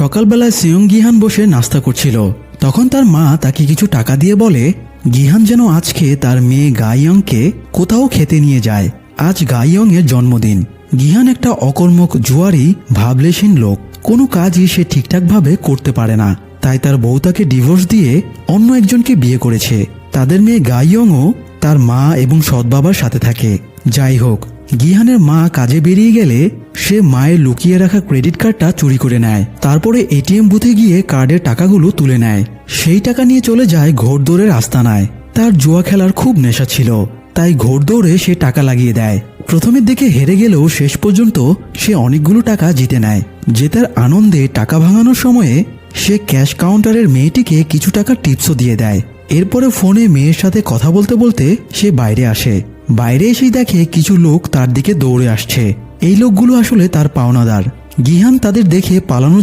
সকালবেলায় সিয়ং গিহান বসে নাস্তা করছিল। তখন তার মা তাকে কিছু টাকা দিয়ে বলে গিহান যেন আজকে তার মেয়ে গাইয়ংকে কোথাও খেতে নিয়ে যায়। আজ গাইয়ং এর জন্মদিন। গিহান একটা অকর্মক জুয়ারি ভাবলেশীন লোক। কোনো কাজই সে ঠিকঠাকভাবে করতে পারে না। তাই তার বউ তাকে ডিভোর্স দিয়ে অন্য একজনকে বিয়ে করেছে। তাদের মেয়ে গাইয়ংও তার মা এবং সৎ বাবার সাথে থাকে। যাই হোক, গিহানের মা কাজে বেরিয়ে গেলে সে মায়ের লুকিয়ে রাখা ক্রেডিট কার্ডটা চুরি করে নেয়। তারপরে এটিএম বুথে গিয়ে কার্ডের টাকাগুলো তুলে নেয়। সেই টাকা নিয়ে চলে যায় ঘোড়দৌড়ের আস্তানায়। তার জুয়া খেলার খুব নেশা ছিল, তাই ঘোড়দৌড়ে সে টাকা লাগিয়ে দেয়। প্রথমের দিকে হেরে গেলেও শেষ পর্যন্ত সে অনেকগুলো টাকা জিতে নেয়। জেতার আনন্দে টাকা ভাঙানোর সময়ে সে ক্যাশ কাউন্টারের মেয়েটিকে কিছু টাকা টিপসও দিয়ে দেয়। এরপরে ফোনে মেয়ের সাথে কথা বলতে বলতে সে বাইরে আসে। বাইরে এসেই দেখে কিছু লোক তার দিকে দৌড়ে আসছে। এই লোকগুলো আসলে তার পাওনাদার। গিহান তাদের দেখে পালানোর